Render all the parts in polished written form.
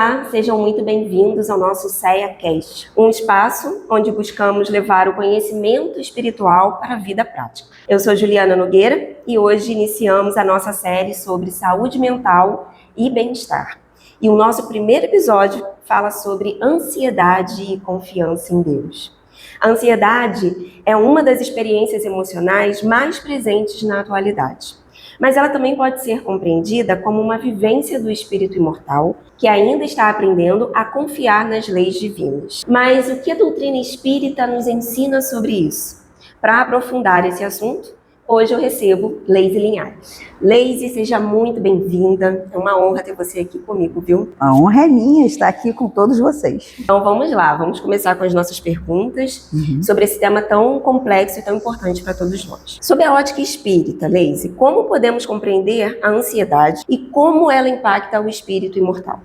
Olá, sejam muito bem-vindos ao nosso CEA-Cast, um espaço onde buscamos levar o conhecimento espiritual para a vida prática. Eu sou Juliana Nogueira e hoje iniciamos a nossa série sobre saúde mental e bem-estar. E o nosso primeiro episódio fala sobre ansiedade e confiança em Deus. A ansiedade é uma das experiências emocionais mais presentes na atualidade. Mas ela também pode ser compreendida como uma vivência do espírito imortal que ainda está aprendendo a confiar nas leis divinas. Mas o que a doutrina espírita nos ensina sobre isso? Para aprofundar esse assunto, hoje eu recebo Leise Linhares. Leise, seja muito bem-vinda. É uma honra ter você aqui comigo, viu? A honra é minha estar aqui com todos vocês. Então vamos lá, vamos começar com as nossas perguntas sobre esse tema tão complexo e tão importante para todos nós. Sob a ótica espírita, Leise, como podemos compreender a ansiedade e como ela impacta o espírito imortal?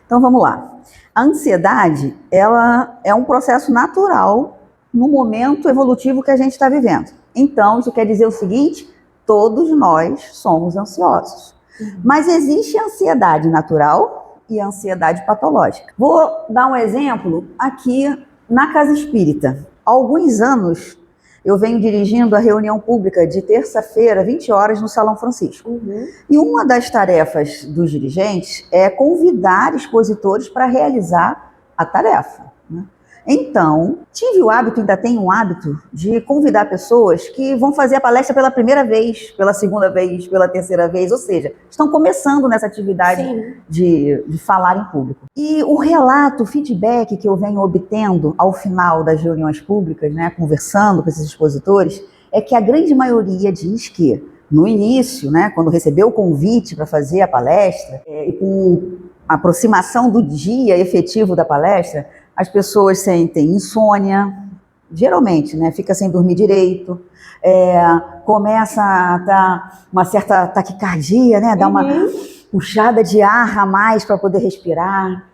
Então vamos lá. A ansiedade, ela é um processo natural no momento evolutivo que a gente está vivendo. Então, isso quer dizer o seguinte: todos nós somos ansiosos. Mas existe a ansiedade natural e a ansiedade patológica. Vou dar um exemplo aqui na Casa Espírita. Há alguns anos, eu venho dirigindo a reunião pública de terça-feira, 20 horas, no Salão Francisco. E uma das tarefas dos dirigentes é convidar expositores para realizar a tarefa, né? Então, tive o hábito, ainda tenho o hábito, de convidar pessoas que vão fazer a palestra pela primeira vez, pela segunda vez, pela terceira vez, ou seja, estão começando nessa atividade de falar em público. E o relato, o feedback que eu venho obtendo ao final das reuniões públicas, né, conversando com esses expositores, é que a grande maioria diz que, no início, né, quando recebeu o convite para fazer a palestra, e com a aproximação do dia efetivo da palestra, as pessoas sentem insônia, geralmente, né? Fica sem dormir direito, começa a dar uma certa taquicardia, né? Dá uma puxada de ar a mais para poder respirar.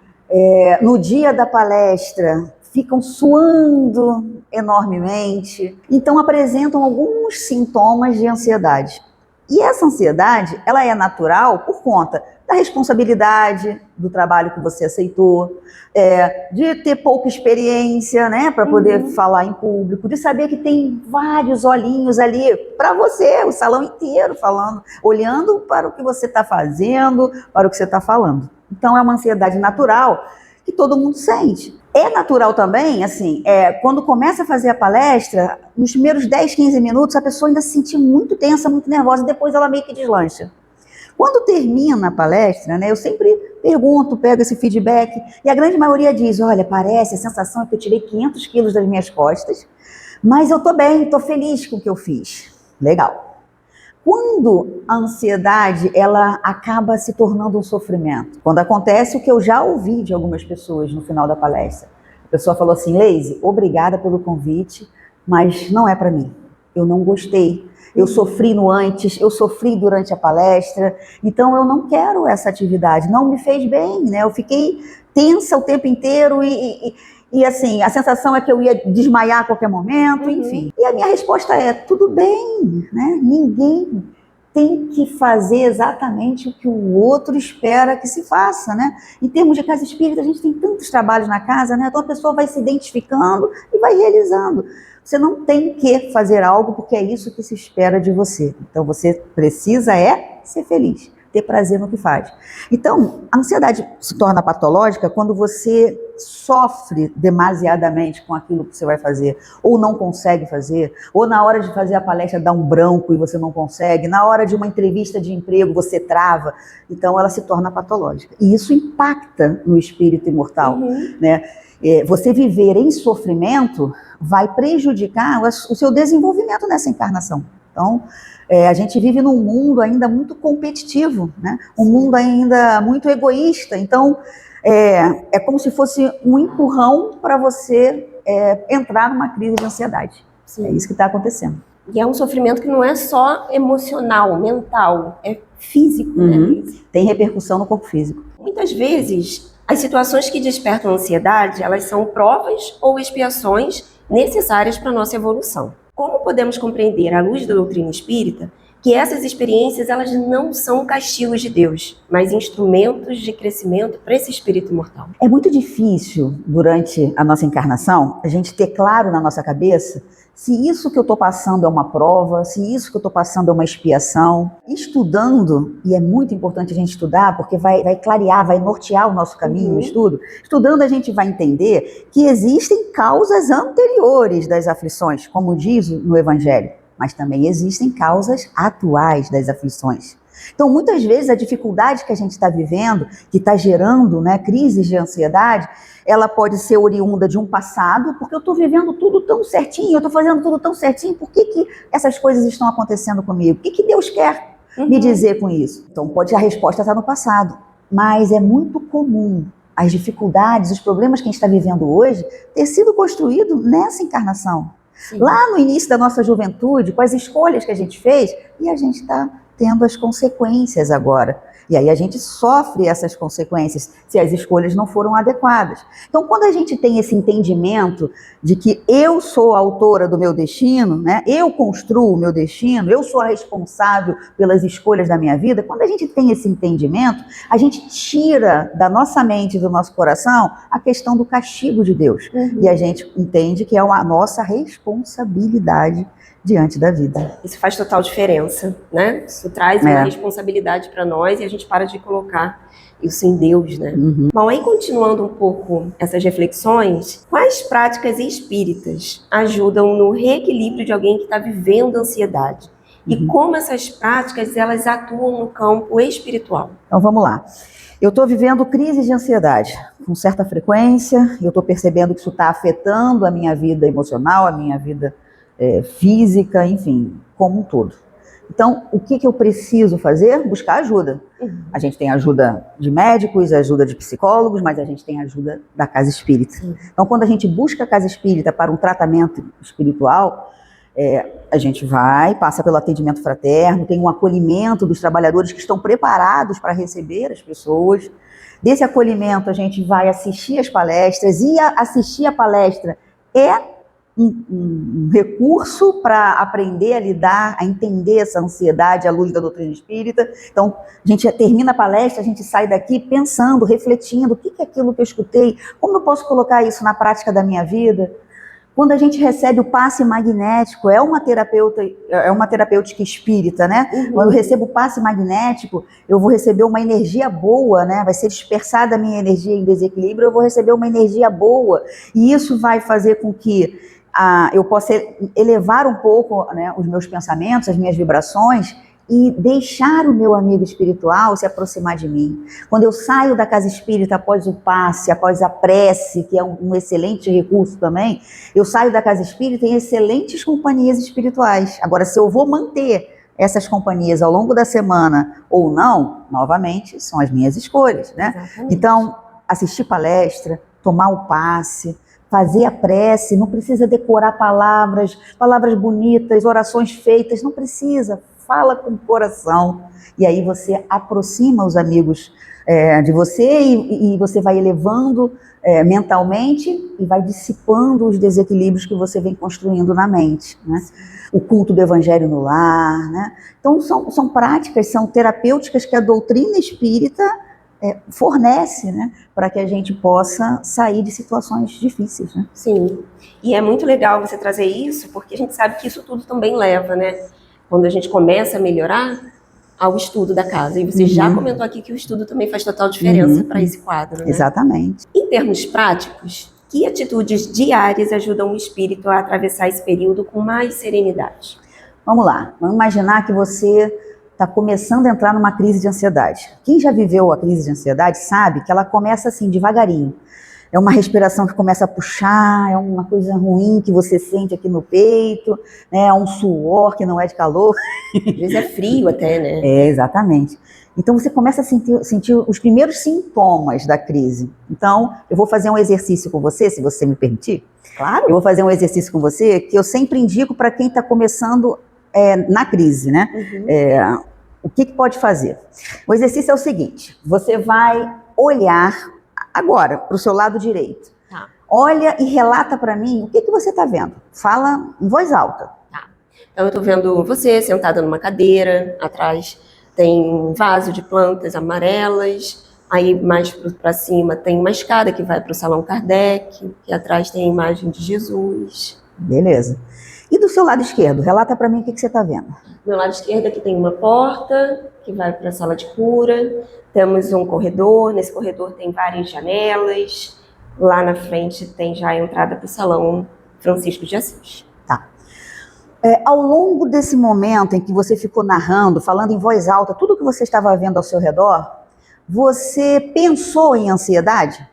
No dia da palestra, ficam suando enormemente. Então, apresentam alguns sintomas de ansiedade. E essa ansiedade, ela é natural por conta da responsabilidade do trabalho que você aceitou, de ter pouca experiência, né, para poder falar em público, de saber que tem vários olhinhos ali para você, o salão inteiro falando, olhando para o que você está fazendo, para o que você está falando. Então é uma ansiedade natural que todo mundo sente. É natural também, assim, quando começa a fazer a palestra, nos primeiros 10, 15 minutos, a pessoa ainda se sentir muito tensa, muito nervosa, e depois ela meio que deslancha. Quando termina a palestra, né, eu sempre pergunto, pego esse feedback, e a grande maioria diz: olha, parece, a sensação é que eu tirei 500 quilos das minhas costas, mas eu tô bem, tô feliz com o que eu fiz. Legal. Quando a ansiedade, ela acaba se tornando um sofrimento, quando acontece o que eu já ouvi de algumas pessoas no final da palestra, a pessoa falou assim: Leise, obrigada pelo convite, mas não é para mim, eu não gostei. Eu sofri no antes, eu sofri durante a palestra, então eu não quero essa atividade, não me fez bem, né? Eu fiquei tensa o tempo inteiro e assim, a sensação é que eu ia desmaiar a qualquer momento, enfim. E a minha resposta é: tudo bem, né? Ninguém tem que fazer exatamente o que o outro espera que se faça, né? Em termos de casa espírita, a gente tem tantos trabalhos na casa, né? Então a pessoa vai se identificando e vai realizando. Você não tem que fazer algo porque é isso que se espera de você. Então você precisa ser feliz, ter prazer no que faz. Então, a ansiedade se torna patológica quando você sofre demasiadamente com aquilo que você vai fazer, ou não consegue fazer, ou na hora de fazer a palestra dá um branco e você não consegue, na hora de uma entrevista de emprego você trava. Então ela se torna patológica. E isso impacta no espírito imortal, né? Você viver em sofrimento vai prejudicar o seu desenvolvimento nessa encarnação. Então, a gente vive num mundo ainda muito competitivo, né? Um mundo ainda muito egoísta. Então, é como se fosse um empurrão para você entrar numa crise de ansiedade. Sim. É isso que está acontecendo. E é um sofrimento que não é só emocional, mental, é físico, né? Tem repercussão no corpo físico. Muitas vezes, as situações que despertam ansiedade, elas são provas ou expiações necessárias para a nossa evolução. Como podemos compreender, à luz da doutrina espírita, que essas experiências elas não são castigos de Deus, mas instrumentos de crescimento para esse espírito imortal. É muito difícil, durante a nossa encarnação, a gente ter claro na nossa cabeça se isso que eu estou passando é uma prova, se isso que eu estou passando é uma expiação. Estudando, e é muito importante a gente estudar, porque vai clarear, vai nortear o nosso caminho no estudo. Estudando, a gente vai entender que existem causas anteriores das aflições, como diz no Evangelho, mas também existem causas atuais das aflições. Então, muitas vezes, a dificuldade que a gente está vivendo, que está gerando, né, crises de ansiedade, ela pode ser oriunda de um passado, porque eu estou vivendo tudo tão certinho, eu estou fazendo tudo tão certinho, por que essas coisas estão acontecendo comigo? O que Deus quer me dizer com isso? Então, a resposta está no passado, mas é muito comum as dificuldades, os problemas que a gente está vivendo hoje, ter sido construído nessa encarnação. Sim. Lá no início da nossa juventude, com as escolhas que a gente fez, e a gente está tendo as consequências agora. E aí a gente sofre essas consequências se as escolhas não foram adequadas. Então, quando a gente tem esse entendimento de que eu sou a autora do meu destino, né? Eu construo o meu destino, eu sou a responsável pelas escolhas da minha vida, quando a gente tem esse entendimento, a gente tira da nossa mente e do nosso coração a questão do castigo de Deus. E a gente entende que é a nossa responsabilidade diante da vida. Isso faz total diferença, né? Isso traz uma responsabilidade para nós e a gente para de colocar isso em Deus, né? Bom, aí continuando um pouco essas reflexões, quais práticas espíritas ajudam no reequilíbrio de alguém que está vivendo ansiedade? E como essas práticas, elas atuam no campo espiritual? Então, vamos lá. Eu estou vivendo crises de ansiedade com certa frequência, eu estou percebendo que isso está afetando a minha vida emocional, a minha vida física, enfim, como um todo. Então, o que eu preciso fazer? Buscar ajuda. A gente tem ajuda de médicos, ajuda de psicólogos, mas a gente tem ajuda da casa espírita. Então, quando a gente busca a casa espírita para um tratamento espiritual, a gente passa pelo atendimento fraterno, tem um acolhimento dos trabalhadores que estão preparados para receber as pessoas. Desse acolhimento, a gente vai assistir as palestras, e assistir a palestra é um recurso para aprender a lidar, a entender essa ansiedade à luz da doutrina espírita. Então, a gente termina a palestra, a gente sai daqui pensando, refletindo, o que é aquilo que eu escutei, como eu posso colocar isso na prática da minha vida. Quando a gente recebe o passe magnético, é uma terapêutica espírita, né? Quando eu recebo o passe magnético, eu vou receber uma energia boa, né? Vai ser dispersada a minha energia em desequilíbrio, eu vou receber uma energia boa. E isso vai fazer com que eu possa elevar um pouco, né, os meus pensamentos, as minhas vibrações, e deixar o meu amigo espiritual se aproximar de mim. Quando eu saio da casa espírita após o passe, após a prece, que é um excelente recurso também, eu saio da casa espírita em excelentes companhias espirituais. Agora, se eu vou manter essas companhias ao longo da semana ou não, novamente, são as minhas escolhas, né? Exatamente. Então, assistir palestra, tomar o passe, fazer a prece, não precisa decorar palavras bonitas, orações feitas, não precisa. Fala com o coração, e aí você aproxima os amigos de você e você vai elevando mentalmente e vai dissipando os desequilíbrios que você vem construindo na mente, né? O culto do evangelho no lar, né? Então são práticas, são terapêuticas que a doutrina espírita fornece, né, para que a gente possa sair de situações difíceis, né? Sim, e é muito legal você trazer isso, porque a gente sabe que isso tudo também leva, né? Quando a gente começa a melhorar, ao estudo da casa. E você já comentou aqui que o estudo também faz total diferença para esse quadro, né? Exatamente. Em termos práticos, que atitudes diárias ajudam o espírito a atravessar esse período com mais serenidade? Vamos lá, vamos imaginar que você está começando a entrar numa crise de ansiedade. Quem já viveu a crise de ansiedade sabe que ela começa assim, devagarinho. É uma respiração que começa a puxar, é uma coisa ruim que você sente aqui no peito, né? É um suor que não é de calor. Às vezes é frio até, né? Exatamente. Então você começa a sentir os primeiros sintomas da crise. Então, eu vou fazer um exercício com você, se você me permitir. Claro. Eu vou fazer um exercício com você que eu sempre indico para quem está começando na crise, né? O que pode fazer? O exercício é o seguinte: você vai olhar agora para o seu lado direito. Tá. Olha e relata para mim o que você está vendo. Fala em voz alta. Tá. Então eu estou vendo você sentada numa cadeira, atrás tem um vaso de plantas amarelas, aí mais para cima tem uma escada que vai para o Salão Kardec, e atrás tem a imagem de Jesus. Beleza. E do seu lado esquerdo, relata para mim o que você está vendo. Do meu lado esquerdo aqui tem uma porta que vai para a sala de cura, temos um corredor, nesse corredor tem várias janelas, lá na frente tem já a entrada para o Salão Francisco de Assis. Tá. Ao longo desse momento em que você ficou narrando, falando em voz alta, tudo que você estava vendo ao seu redor, você pensou em ansiedade?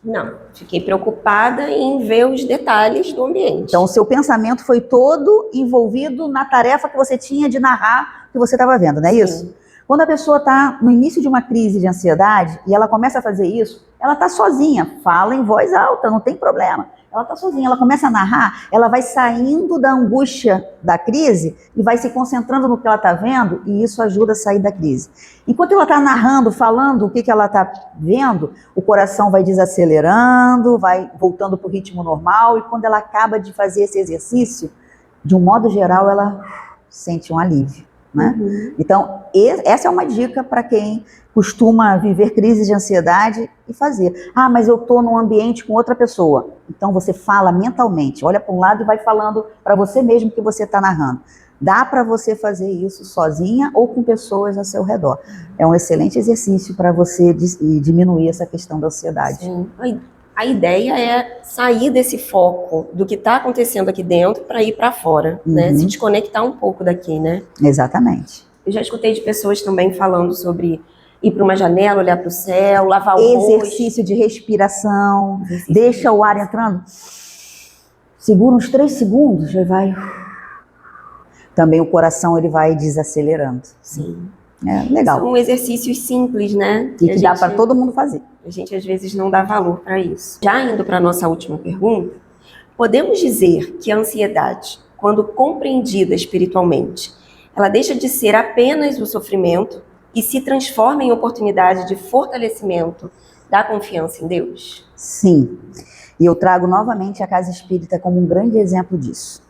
Não, fiquei preocupada em ver os detalhes do ambiente. Então, o seu pensamento foi todo envolvido na tarefa que você tinha de narrar o que você estava vendo, não é isso? Quando a pessoa está no início de uma crise de ansiedade e ela começa a fazer isso, ela está sozinha, fala em voz alta, não tem problema. Ela está sozinha, ela começa a narrar, ela vai saindo da angústia da crise e vai se concentrando no que ela está vendo, e isso ajuda a sair da crise. Enquanto ela está narrando, falando o que ela está vendo, o coração vai desacelerando, vai voltando para o ritmo normal, e quando ela acaba de fazer esse exercício, de um modo geral, ela sente um alívio. Né? Então, essa é uma dica para quem costuma viver crises de ansiedade e fazer. Ah, mas eu estou num ambiente com outra pessoa. Então, você fala mentalmente, olha para um lado e vai falando para você mesmo que você está narrando. Dá para você fazer isso sozinha ou com pessoas ao seu redor. É um excelente exercício para você diminuir essa questão da ansiedade. Sim. A ideia é sair desse foco do que está acontecendo aqui dentro para ir para fora, né? Se desconectar um pouco daqui, né? Exatamente. Eu já escutei de pessoas também falando sobre ir para uma janela, olhar para o céu, lavar o rosto. Exercício de respiração, deixa o ar entrando, segura uns 3 segundos, já vai. Também o coração ele vai desacelerando. Sim. É legal. São exercícios simples, né? E que dá para todo mundo fazer. A gente às vezes não dá valor para isso. Já indo para a nossa última pergunta, podemos dizer que a ansiedade, quando compreendida espiritualmente, ela deixa de ser apenas o sofrimento e se transforma em oportunidade de fortalecimento da confiança em Deus? Sim. E eu trago novamente a Casa Espírita como um grande exemplo disso.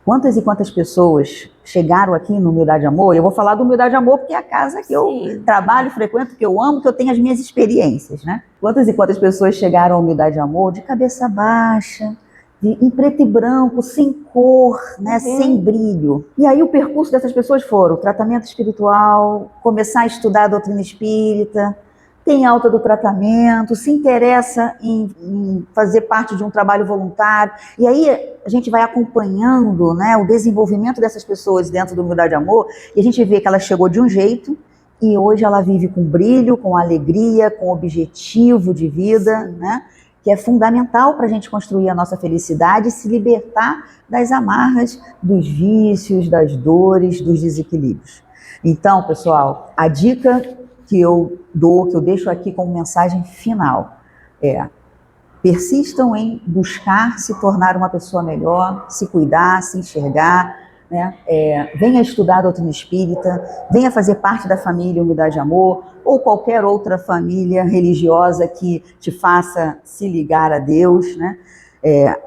Quantas e quantas pessoas chegaram aqui no Humildade Amor? Eu vou falar do Humildade Amor porque é a casa que eu trabalho, frequento, que eu amo, que eu tenho as minhas experiências, né? Quantas e quantas pessoas chegaram ao Humildade Amor de cabeça baixa, em preto e branco, sem cor, né? Sem brilho. E aí o percurso dessas pessoas foram tratamento espiritual, começar a estudar a doutrina espírita, tem alta do tratamento, se interessa em fazer parte de um trabalho voluntário. E aí a gente vai acompanhando, né, o desenvolvimento dessas pessoas dentro do Humildade Amor, e a gente vê que ela chegou de um jeito e hoje ela vive com brilho, com alegria, com objetivo de vida, né, que é fundamental para a gente construir a nossa felicidade e se libertar das amarras, dos vícios, das dores, dos desequilíbrios. Então, pessoal, a dica que eu dou, que eu deixo aqui como mensagem final, persistam em buscar se tornar uma pessoa melhor, se cuidar, se enxergar, né? Venha estudar a doutrina espírita, venha fazer parte da família Humildade Amor, ou qualquer outra família religiosa que te faça se ligar a Deus, né?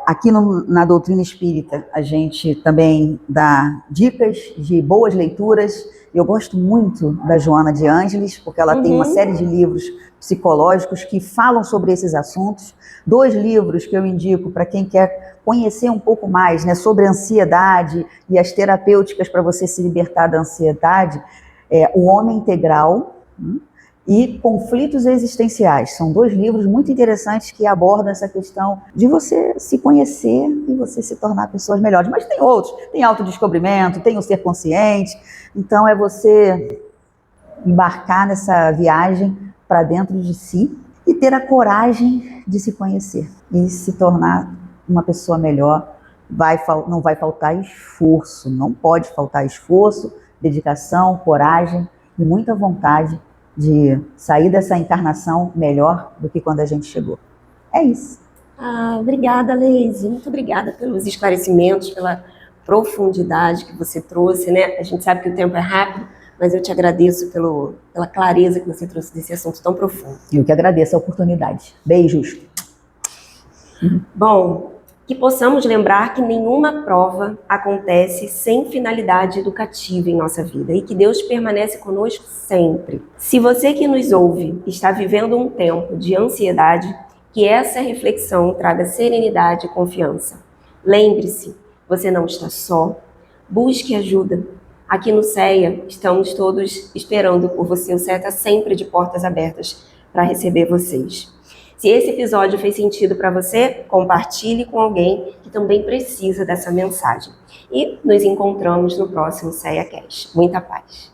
Aqui na doutrina espírita a gente também dá dicas de boas leituras. Eu gosto muito da Joana de Ângeles, porque ela tem uma série de livros psicológicos que falam sobre esses assuntos. 2 livros que eu indico para quem quer conhecer um pouco mais, né, sobre a ansiedade e as terapêuticas para você se libertar da ansiedade, O Homem Integral e Conflitos Existenciais. São 2 livros muito interessantes que abordam essa questão de você se conhecer e você se tornar pessoas melhores. Mas tem outros, tem autodescobrimento, tem o ser consciente. Então é você embarcar nessa viagem para dentro de si e ter a coragem de se conhecer e se tornar uma pessoa melhor. Não vai faltar esforço, não pode faltar esforço, dedicação, coragem e muita vontade de sair dessa encarnação melhor do que quando a gente chegou. É isso. Obrigada, Leise. Muito obrigada pelos esclarecimentos, pela profundidade que você trouxe, né? A gente sabe que o tempo é rápido, mas eu te agradeço pela clareza que você trouxe desse assunto tão profundo. Eu que agradeço a oportunidade. Beijos. Bom, Que possamos lembrar que nenhuma prova acontece sem finalidade educativa em nossa vida e que Deus permanece conosco sempre. Se você que nos ouve está vivendo um tempo de ansiedade, que essa reflexão traga serenidade e confiança. Lembre-se, você não está só. Busque ajuda. Aqui no CEA estamos todos esperando por você. O CEA está sempre de portas abertas para receber vocês. Se esse episódio fez sentido para você, compartilhe com alguém que também precisa dessa mensagem. E nos encontramos no próximo CEA Cast. Muita paz!